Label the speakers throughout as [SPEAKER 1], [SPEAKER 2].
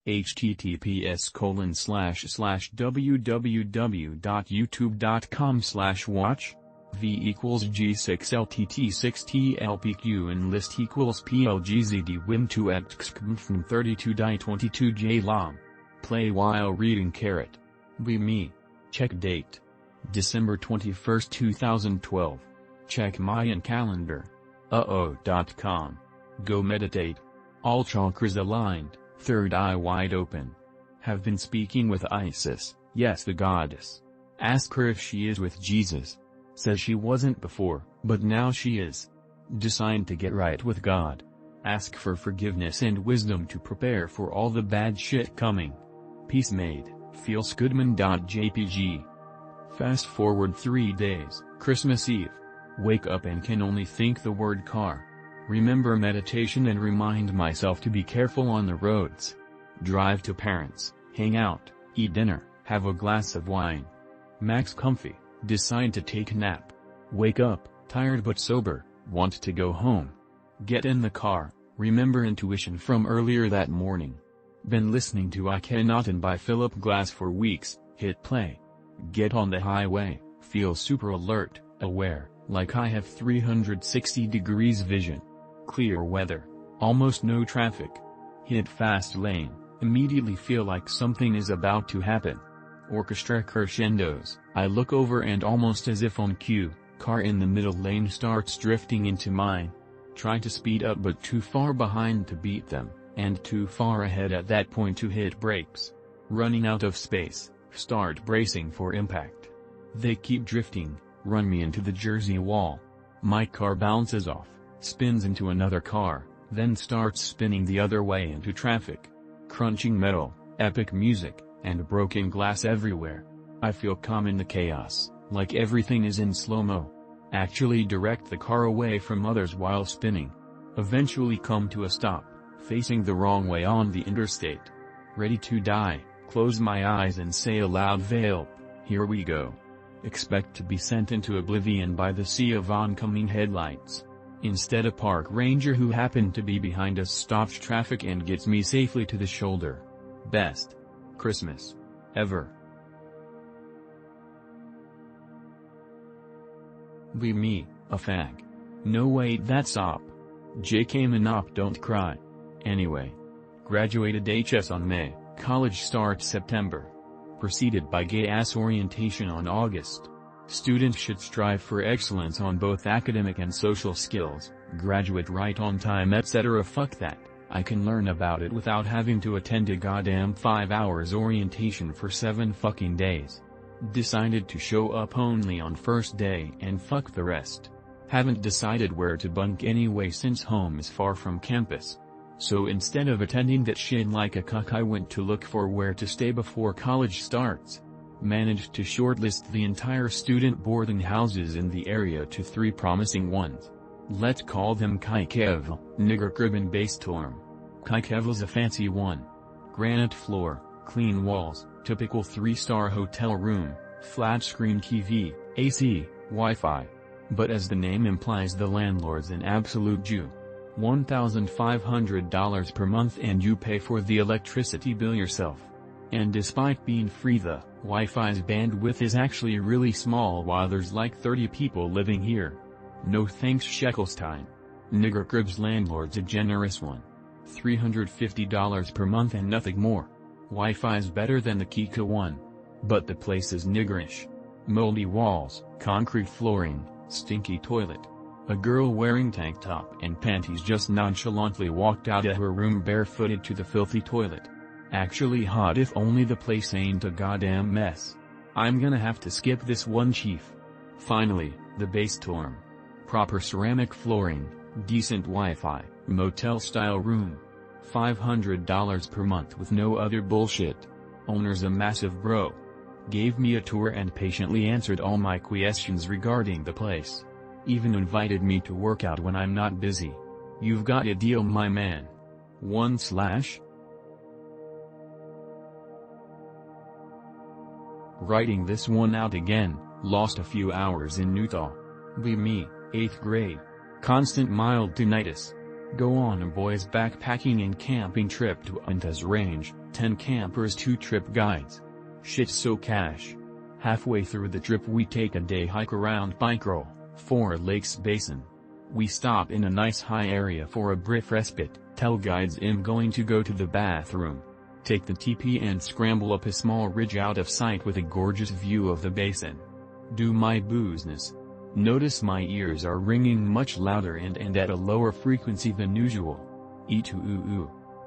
[SPEAKER 1] https://www.youtube.com/watch v equals G6LTT6TLPQ and list equals PLGZD Wim2X from 32 die 22 J Lam. Play while reading carrot. Be me. Check date. December 21, 2012. Check Mayan calendar. Uh-oh.com. Go meditate. All chakras aligned, third eye wide open. Have been speaking with Isis, yes the goddess. Ask her if she is with Jesus. Says she wasn't before, but now she is. Decide to get right with God. Ask for forgiveness and wisdom to prepare for all the bad shit coming. Peace made, feelsgoodman.jpg. Fast forward 3 days, Christmas Eve. Wake up and can only think the word car. Remember meditation and remind myself to be careful on the roads. Drive to parents, hang out, eat dinner, have a glass of wine. Max comfy, decide to take a nap. Wake up, tired but sober, want to go home. Get in the car, remember intuition from earlier that morning. Been listening to Akhenaten by Philip Glass for weeks, hit play. Get on the highway, feel super alert, aware, like I have 360 degrees vision. Clear weather, almost no traffic. Hit fast lane, immediately feel like something is about to happen. Orchestra crescendos, I look over and almost as if on cue, car in the middle lane starts drifting into mine. Try to speed up but too far behind to beat them, and too far ahead at that point to hit brakes. Running out of space, start bracing for impact. They keep drifting, run me into the Jersey wall. My car bounces off, spins into another car, then starts spinning the other way into traffic. Crunching metal, epic music, and broken glass everywhere. I feel calm in the chaos, like everything is in slow-mo. Actually direct the car away from others while spinning. Eventually come to a stop, facing the wrong way on the interstate. Ready to die, close my eyes and say aloud Veil, here we go. Expect to be sent into oblivion by the sea of oncoming headlights. Instead a park ranger who happened to be behind us stops traffic and gets me safely to the shoulder. Best Christmas ever. Be me, a fag. No wait that's op. JK Manop don't cry. Anyway. Graduated HS on May, college starts September. Preceded by gay ass orientation on August. Students should strive for excellence on both academic and social skills, graduate right on time etc. Fuck that, I can learn about it without having to attend a goddamn 5 hours orientation for 7 fucking days. Decided to show up only on first day and fuck the rest. Haven't decided where to bunk anyway since home is far from campus. So instead of attending that shit like a cuck I went to look for where to stay before college starts. Managed to shortlist the entire student boarding houses in the area to 3 promising ones. Let's call them Kaikev, Nigger Kribbin base dorm. Kaikevel's a fancy one. Granite floor, clean walls, typical 3-star hotel room, flat screen TV, AC, Wi-Fi. But as the name implies the landlord's an absolute Jew. $1,500 per month and you pay for the electricity bill yourself. And despite being free the Wi-Fi's bandwidth is actually really small while there's like 30 people living here. No thanks Sheckelstein. Nigger Crib's landlord's a generous one. $350 per month and nothing more. Wi-Fi's better than the Kika one. But the place is niggerish. Moldy walls, concrete flooring, stinky toilet. A girl wearing tank top and panties just nonchalantly walked out of her room barefooted to the filthy toilet. Actually hot if only the place ain't a goddamn mess. I'm gonna have to skip this one chief. Finally, the base dorm. Proper ceramic flooring, decent Wi-Fi, motel-style room. $500 per month with no other bullshit. Owner's a massive bro. Gave me a tour and patiently answered all my questions regarding the place. Even invited me to work out when I'm not busy. You've got a deal my man. 1/ Writing this one out again, lost a few hours in Utah. Be me, 8th grade. Constant mild tinnitus. Go on a boys' backpacking and camping trip to Unta's Range, 10 campers 2 trip guides. Shit so cash. Halfway through the trip we take a day hike around Bike Roll, 4 Lakes Basin. We stop in a nice high area for a brief respite, tell guides I'm going to go to the bathroom. Take the TP and scramble up a small ridge out of sight with a gorgeous view of the basin. Do my business. Notice my ears are ringing much louder and at a lower frequency than usual.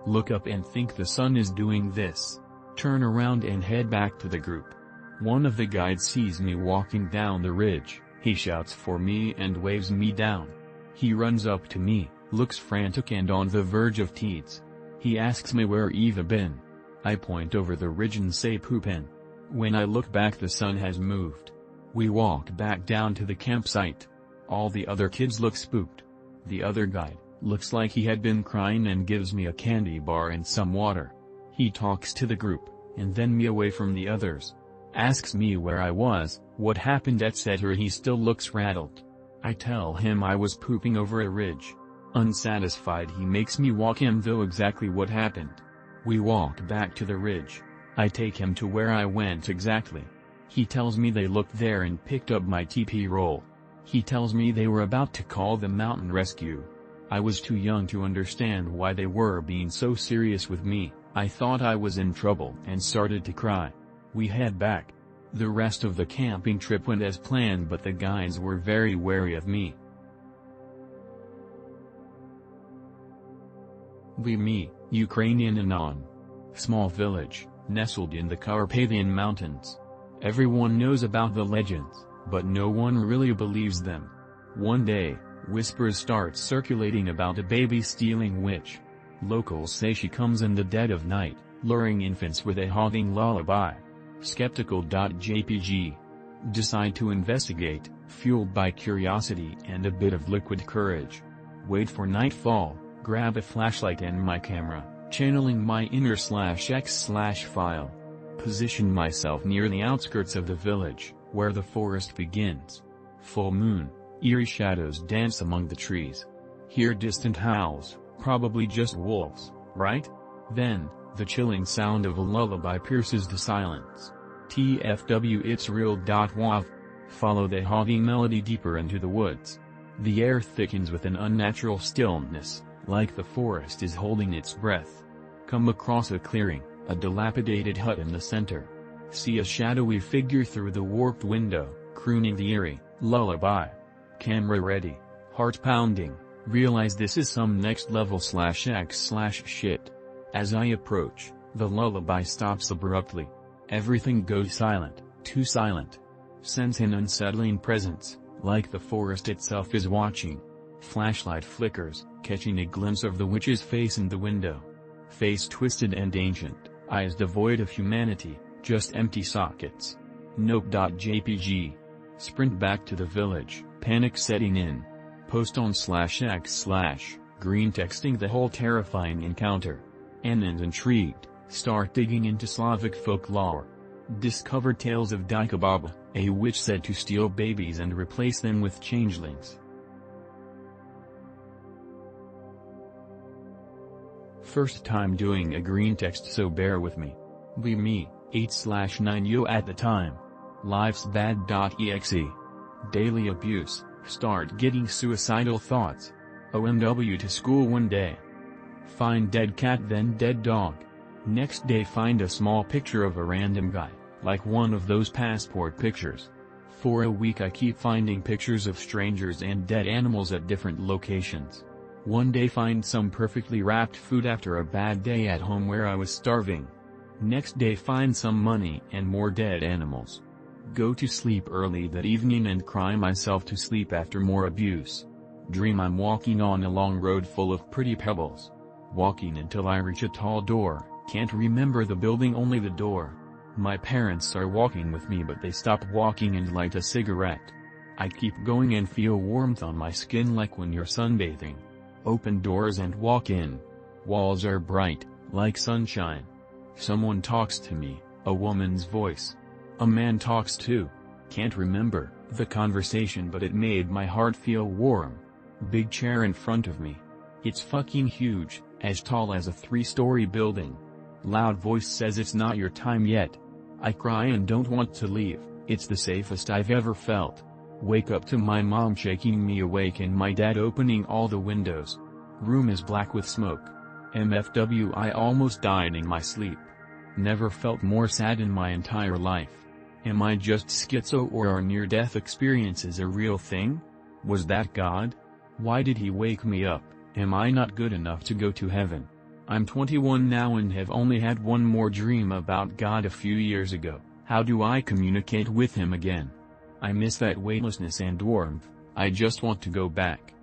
[SPEAKER 1] Look up and think the sun is doing this. Turn around and head back to the group. One of the guides sees me walking down the ridge, he shouts for me and waves me down. He runs up to me, looks frantic and on the verge of tears. He asks me where Eva been. I point over the ridge and say poopin'. When I look back the sun has moved. We walk back down to the campsite. All the other kids look spooked. The other guide, looks like he had been crying and gives me a candy bar and some water. He talks to the group, and then me away from the others. Asks me where I was, what happened etc. He still looks rattled. I tell him I was pooping over a ridge. Unsatisfied he makes me walk him through exactly what happened. We walk back to the ridge. I take him to where I went exactly. He tells me they looked there and picked up my TP roll. He tells me they were about to call the mountain rescue. I was too young to understand why they were being so serious with me. I thought I was in trouble and started to cry. We head back. The rest of the camping trip went as planned, but the guides were very wary of me. Me, Ukrainian Anon. Small village, nestled in the Carpathian Mountains. Everyone knows about the legends, but no one really believes them. One day, whispers start circulating about a baby-stealing witch. Locals say she comes in the dead of night, luring infants with a haunting lullaby. Skeptical.jpg. Decide to investigate, fueled by curiosity and a bit of liquid courage. Wait for nightfall, grab a flashlight and my camera, channeling my inner/x/file. Position myself near the outskirts of the village, where the forest begins. Full moon, eerie shadows dance among the trees. Hear distant howls, probably just wolves, right? Then, the chilling sound of a lullaby pierces the silence. TFW it's real.wav. Follow the haunting melody deeper into the woods. The air thickens with an unnatural stillness, like the forest is holding its breath. Come across a clearing, a dilapidated hut in the center. See a shadowy figure through the warped window, crooning the eerie lullaby. Camera ready, heart pounding, realize this is some next level/x/shit. As I approach, the lullaby stops abruptly. Everything goes silent, too silent. Sense an unsettling presence, like the forest itself is watching. Flashlight flickers, catching a glimpse of the witch's face in the window. Face twisted and ancient, eyes devoid of humanity, just empty sockets. Nope.jpg. Sprint back to the village, panic setting in. Post on /x/ greentexting the whole terrifying encounter. And intrigued, start digging into Slavic folklore. Discover tales of Dyka Baba, a witch said to steal babies and replace them with changelings. First time doing a green text, so bear with me. Me, 8/9 at the time. Life's bad.exe. Daily abuse, start getting suicidal thoughts. OMW to school one day. Find dead cat then dead dog. Next day find a small picture of a random guy, like one of those passport pictures. For a week I keep finding pictures of strangers and dead animals at different locations. One day find some perfectly wrapped food after a bad day at home where I was starving. Next day find some money and more dead animals. Go to sleep early that evening and cry myself to sleep after more abuse. Dream I'm walking on a long road full of pretty pebbles. Walking until I reach a tall door, can't remember the building, only the door. My parents are walking with me but they stop walking and light a cigarette. I keep going and feel warmth on my skin like when you're sunbathing. Open doors and walk in. Walls are bright, like sunshine. Someone talks to me, a woman's voice. A man talks too. Can't remember the conversation but it made my heart feel warm. Big chair in front of me. It's fucking huge, as tall as a 3-story building. Loud voice says it's not your time yet. I cry and don't want to leave, it's the safest I've ever felt. Wake up to my mom shaking me awake and my dad opening all the windows. Room is black with smoke. MFW, I almost died in my sleep. Never felt more sad in my entire life. Am I just schizo, or are near-death experiences a real thing? Was that God? Why did he wake me up? Am I not good enough to go to heaven? I'm 21 now and have only had one more dream about God a few years ago. How do I communicate with him again? I miss that weightlessness and warmth. I just want to go back.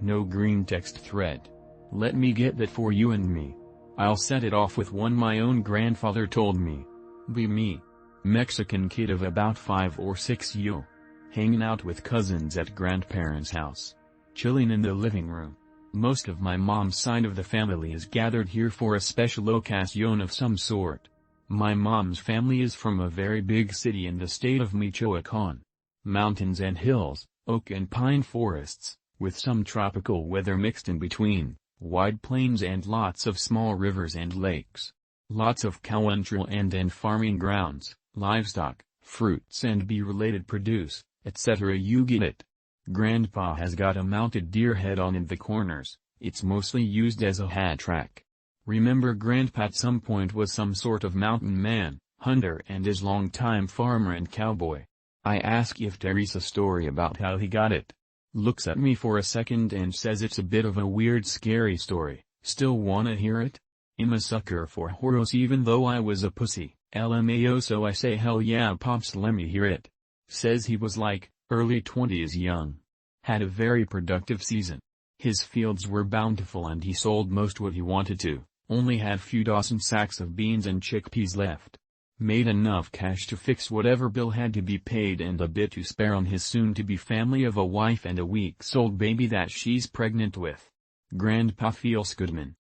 [SPEAKER 1] No green text thread. Let me get that for you and me. I'll set it off with one my own grandfather told me. Be me. Mexican kid of about 5 or 6 years. Hanging out with cousins at grandparents' house. Chilling in the living room. Most of my mom's side of the family is gathered here for a special occasion of some sort. My mom's family is from a very big city in the state of Michoacan. Mountains and hills, oak and pine forests, with some tropical weather mixed in between, wide plains and lots of small rivers and lakes. Lots of cow and farming grounds, livestock, fruits and bee-related produce, etc. You get it. Grandpa has got a mounted deer head on in the corners, it's mostly used as a hat rack. Remember Grandpa at some point was some sort of mountain man, hunter and his longtime farmer and cowboy. I ask if Teresa story about how he got it. Looks at me for a second and says it's a bit of a weird scary story. Still wanna hear it? I'm a sucker for horrors even though I was a pussy, LMAO, so I say hell yeah pops, let me hear it. Says he was like, early 20s young. Had a very productive season. His fields were bountiful and he sold most what he wanted to, only had few dozen sacks of beans and chickpeas left. Made enough cash to fix whatever bill had to be paid and a bit to spare on his soon-to-be family of a wife and a weeks-old baby that she's pregnant with. Grandpa feels goodman.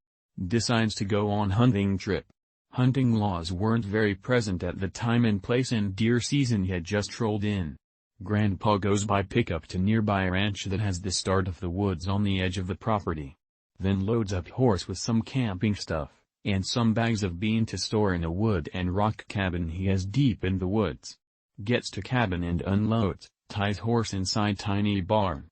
[SPEAKER 1] Decides to go on hunting trip. Hunting laws weren't very present at the time and place and deer season had just rolled in. Grandpa goes by pickup to nearby ranch that has the start of the woods on the edge of the property. Then loads up horse with some camping stuff, and some bags of bean to store in a wood and rock cabin he has deep in the woods. Gets to cabin and unloads, ties horse inside tiny barn.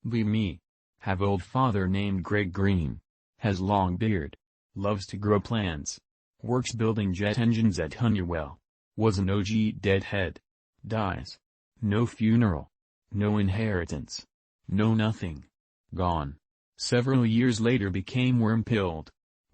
[SPEAKER 1] Be me. Have old father named Greg Green. Has long beard. Loves to grow plants. Works building jet engines at Honeywell. Was an OG deadhead. Dies. No funeral. No inheritance. No nothing. Gone. Several years later became worm-pilled.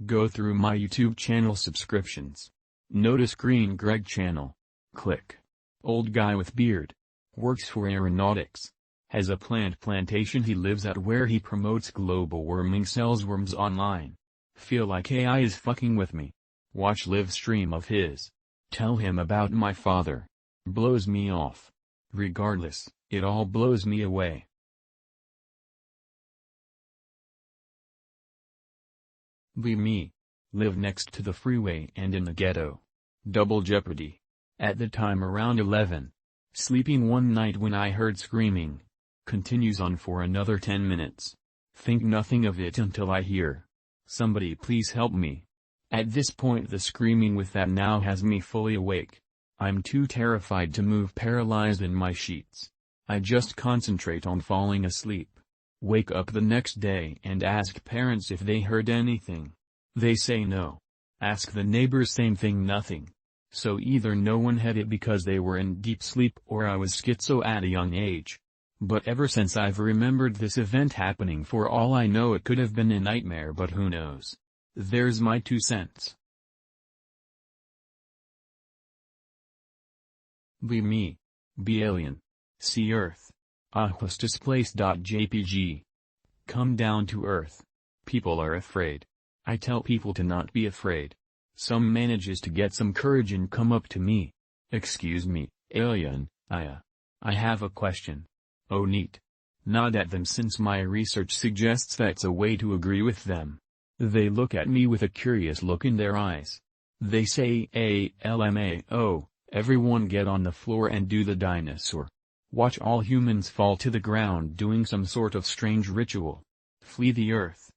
[SPEAKER 1] Go through my YouTube channel subscriptions. Notice Green Greg channel. Click. Old guy with beard. Works for aeronautics. Has a plant plantation he lives at where he promotes global warming, sells worms online. Feel like AI is fucking with me. Watch live stream of his. Tell him about my father. Blows me off. Regardless, it all blows me away. Be me. Live next to the freeway and in the ghetto. Double jeopardy. At the time around 11. Sleeping one night when I heard screaming. Continues on for another 10 minutes. Think nothing of it until I hear. Somebody please help me. At this point the screaming with that now has me fully awake. I'm too terrified to move, paralyzed in my sheets. I just concentrate on falling asleep. Wake up the next day and ask parents if they heard anything. They say no. Ask the neighbors, same thing, nothing. So either no one had it because they were in deep sleep or I was schizo at a young age. But ever since I've remembered this event happening, for all I know it could have been a nightmare, but who knows. There's my 2 cents. Be me. Be alien. See Earth. Was displaced.jpg. Come down to Earth. People are afraid. I tell people to not be afraid. Some manages to get some courage and come up to me. Excuse me, alien, I have a question. Oh neat. Nod at them since my research suggests that's a way to agree with them. They look at me with a curious look in their eyes. They say LMAO, Everyone get on the floor and do the dinosaur. Watch all humans fall to the ground doing some sort of strange ritual. Flee the earth.